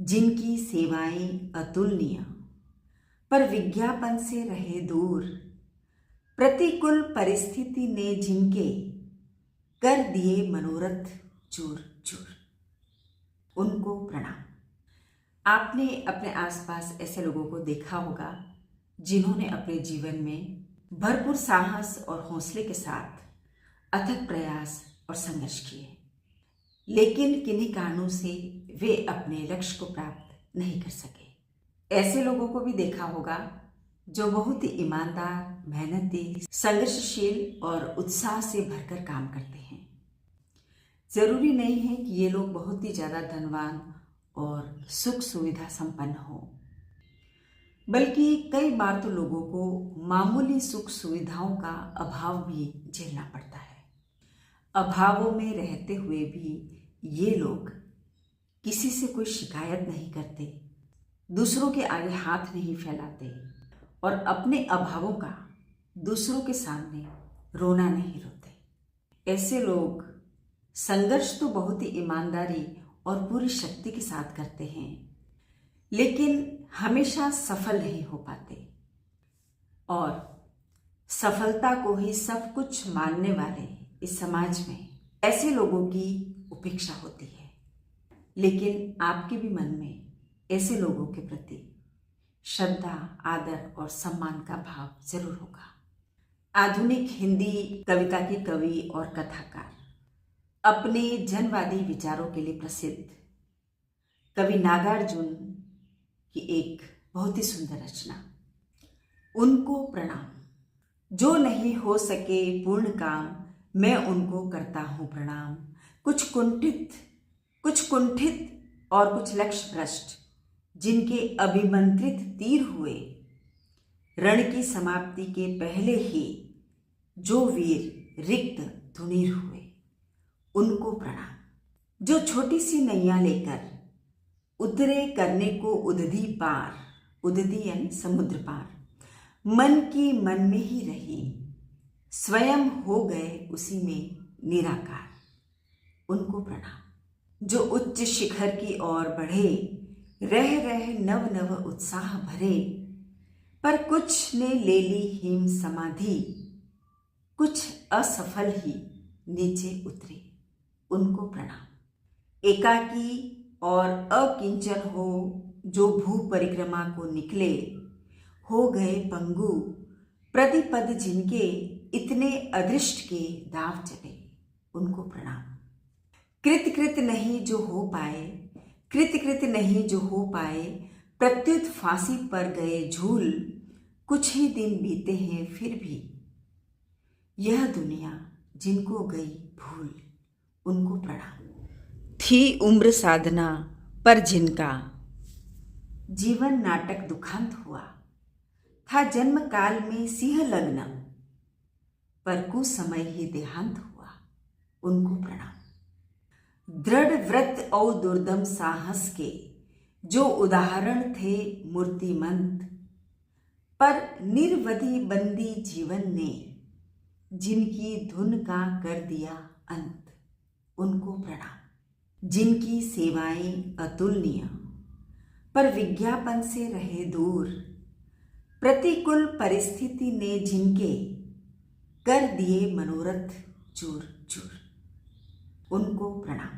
जिनकी सेवाएं अतुलनीय, पर विज्ञापन से रहे दूर, प्रतिकूल परिस्थिति ने जिनके कर दिए मनोरथ चूर चूर, उनको प्रणाम। आपने अपने आसपास ऐसे लोगों को देखा होगा जिन्होंने अपने जीवन में भरपूर साहस और हौसले के साथ अथक प्रयास और संघर्ष किए, लेकिन किन्हीं कारणों से वे अपने लक्ष्य को प्राप्त नहीं कर सके। ऐसे लोगों को भी देखा होगा जो बहुत ही ईमानदार, मेहनती, संघर्षशील और उत्साह से भरकर काम करते हैं। जरूरी नहीं है कि ये लोग बहुत ही ज्यादा धनवान और सुख सुविधा संपन्न हो, बल्कि कई बार तो लोगों को मामूली सुख सुविधाओं का अभाव भी झेलना पड़ता है। अभावों में रहते हुए भी ये लोग किसी से कोई शिकायत नहीं करते, दूसरों के आगे हाथ नहीं फैलाते और अपने अभावों का दूसरों के सामने रोना नहीं रोते। ऐसे लोग संघर्ष तो बहुत ही ईमानदारी और पूरी शक्ति के साथ करते हैं, लेकिन हमेशा सफल नहीं हो पाते और सफलता को ही सब कुछ मानने वाले इस समाज में ऐसे लोगों की उपेक्षा होती है। लेकिन आपके भी मन में ऐसे लोगों के प्रति श्रद्धा, आदर और सम्मान का भाव जरूर होगा। आधुनिक हिंदी कविता के कवि और कथाकार, अपने जनवादी विचारों के लिए प्रसिद्ध कवि नागार्जुन की एक बहुत ही सुंदर रचना, उनको प्रणाम। जो नहीं हो सके पूर्ण काम, मैं उनको करता हूं प्रणाम। कुछ कुंठित और कुछ लक्ष्य भ्रष्ट, जिनके अभिमंत्रित तीर हुए, रण की समाप्ति के पहले ही जो वीर रिक्त धुनीर हुए, उनको प्रणाम। जो छोटी सी नैया लेकर उतरे करने को उदधी पार, उदधी यानी समुद्र पार, मन की मन में ही रही, स्वयं हो गए उसी में निराकार, उनको प्रणाम। जो उच्च शिखर की ओर बढ़े, रह रह नव नव उत्साह भरे, पर कुछ ने ले ली हिम समाधि, कुछ असफल ही नीचे उतरे, उनको प्रणाम। एकाकी और अकिंचन हो जो भू परिक्रमा को निकले, हो गए पंगु प्रतिपद जिनके इतने अदृष्ट के दाव चले, उनको प्रणाम। कृत नहीं जो हो पाए, कृत नहीं जो हो पाए, प्रत्युत फांसी पर गए झूल, कुछ ही दिन बीते हैं फिर भी, यह दुनिया जिनको गई भूल, उनको प्रणाम। थी उम्र साधना पर जिनका जीवन नाटक दुखांत हुआ, था जन्म काल में सिंह लग्न, पर कुसमय ही देहांत हुआ, उनको प्रणाम। दृढ़ व्रत और दुर्दम साहस के जो उदाहरण थे मूर्तिमंत, पर निर्वधि बंदी जीवन ने जिनकी धुन का कर दिया अंत, उनको प्रणाम। जिनकी सेवाएं अतुलनीय, पर विज्ञापन से रहे दूर, प्रतिकूल परिस्थिति ने जिनके कर दिए मनोरथ चूर चूर, उनको प्रणाम।